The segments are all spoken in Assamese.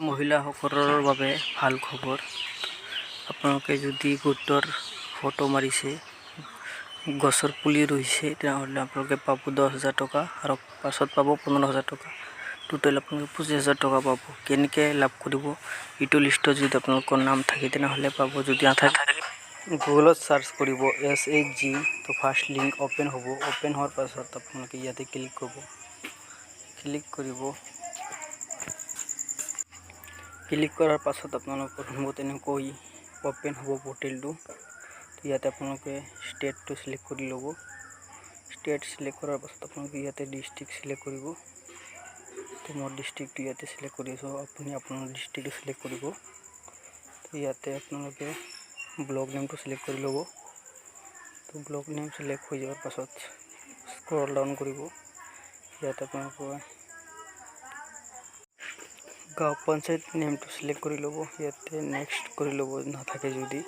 মহিলাসকলৰ বাবে ভাল খবৰ। আপোনালোকে যদি গোটৰ ফটো মাৰিছে, গছৰ পুলি ৰুইছে, তেনেহ'লে আপোনালোকে পাব 10,000 টকা আৰু পাছত পাব 15,000 টকা। টোটেল আপোনালোকে 25,000 টকা পাব। কেনেকৈ লাভ কৰিব? এইটো লিষ্টত যদি আপোনালোকৰ নাম থাকে তেনেহ'লে পাব, যদি নাথাকে গুগলত চাৰ্চ কৰিব SHG, তো ফাৰ্ষ্ট লিংক অ'পেন হ'ব। অ'পেন হোৱাৰ পাছত আপোনালোকে ইয়াতে ক্লিক কৰিব। ক্লিক কৰাৰ পাছত আপোনালোকৰ সন্মুখত এনেকৈ অ'পেন হ'ব পৰ্টেলটো। ইয়াতে আপোনালোকে ষ্টেটটো চিলেক্ট কৰি ল'ব। ষ্টেট চিলেক্ট কৰাৰ পাছত আপোনালোকে ইয়াতে ডিষ্ট্ৰিক্ট চিলেক্ট কৰিব। তো মোৰ ডিষ্ট্ৰিক্টটো ইয়াতে চিলেক্ট কৰি আছোঁ, আপুনি আপোনাৰ ডিষ্ট্ৰিক্টটো চিলেক্ট কৰিব। তো ইয়াতে আপোনালোকে ব্লক নেমটো চিলেক্ট কৰি ল'ব। তো ব্লক নেম চিলেক্ট হৈ যোৱাৰ পাছত স্ক্ৰল ডাউন কৰিব। ইয়াতে আপোনালোকে গাঁও পঞ্চায়ত নেমটো চিলেক্ট কৰি ল'ব। ইয়াতে নেক্সট কৰি ল'ব নাথাকে যদি।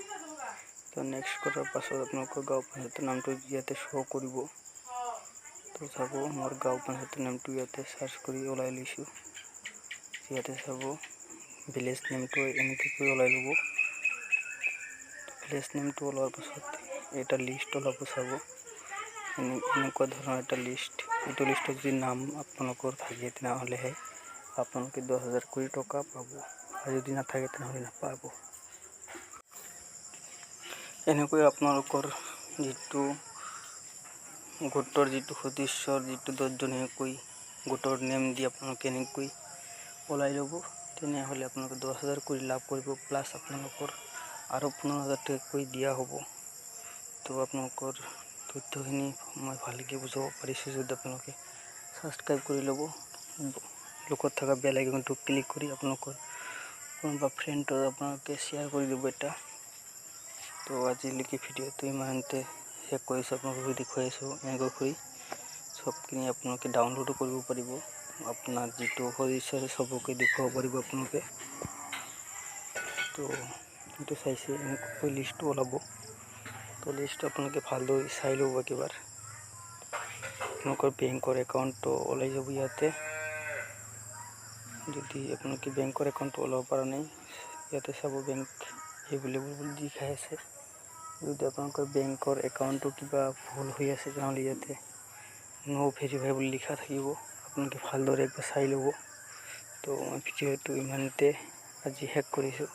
তো নেক্সট কৰাৰ পাছত আপোনালোকৰ গাঁও পঞ্চায়তৰ নামটো ইয়াতে শ্ব' কৰিব। তো চাব মোৰ গাঁও পঞ্চায়তৰ নামটো ইয়াতে চাৰ্চ কৰি ওলাই লৈছোঁ। ইয়াতে চাব ভিলেজ নেমটো এনেকৈ ওলাই ল'ব। ভিলেজ নেমটো ওলোৱাৰ পাছত এটা লিষ্ট ওলাব, চাব এনেকুৱা ধৰণৰ এটা লিষ্ট। এইটো লিষ্টত যদি নাম আপোনালোকৰ থাকে তেনেহ'লেহে আপোনালোকে 10,000 টকা পাব, আৰু যদি নাথাকে তেনেহ'লে নাপাব। এনেকৈ আপোনালোকৰ যিটো গোটৰ যিটো সদস্যৰ যিটো 10জনীয়াকৈ গোটৰ নেম দি আপোনালোকে এনেকৈ ওলাই ল'ব। তেনেহ'লে আপোনালোকে 10,000 লাভ কৰিব, প্লাছ আপোনালোকৰ আৰু 15,000 টকাকৈ দিয়া হ'ব। তো আপোনালোকৰ তথ্যখিনি মই ভালকৈ বুজাব পাৰিছোঁ। যদি আপোনালোকে ছাবস্ক্ৰাইব কৰি ল'ব, লগত থকা বেল আইকনটো ক্লিক কৰি আপোনালোকৰ কোনোবা ফ্ৰেণ্ডক আপোনালোকে শ্বেয়াৰ কৰি দিব এটা। তো আজিলৈকে ভিডিঅ'টো ইমানতে শেষ কৰিছোঁ। আপোনালোকক দেখুৱাই আছোঁ এনেকৈ কৰি চবখিনি আপোনালোকে ডাউনলোডো কৰিব পাৰিব। আপোনাৰ যিটো সদস্য চবকে দেখুৱাব পাৰিব আপোনালোকে। তো এইটো চাইছে এনেকৈ লিষ্টটো ওলাব। তো লিষ্টটো আপোনালোকে ভালদৰে চাই ল'ব একেবাৰ। আপোনালোকৰ বেংকৰ একাউণ্টটো ওলাই যাব ইয়াতে। যদি আপোনালোকে বেংকৰ একাউণ্টটো ওলাব পৰা নাই, ইয়াতে চাব বেংক এভেইলেবল বুলি দেখাই আছে। যদি আপোনালোকৰ বেংকৰ একাউণ্টটো কিবা ভুল হৈ আছে তেনেহ'লে ইয়াতে নো ভেৰিফাই বুলি লিখা থাকিব। আপোনালোকে ভালদৰে একবাৰ চাই ল'ব। তো মই ভিডিঅ'টো ইমানতে আজি শেষ কৰিছোঁ।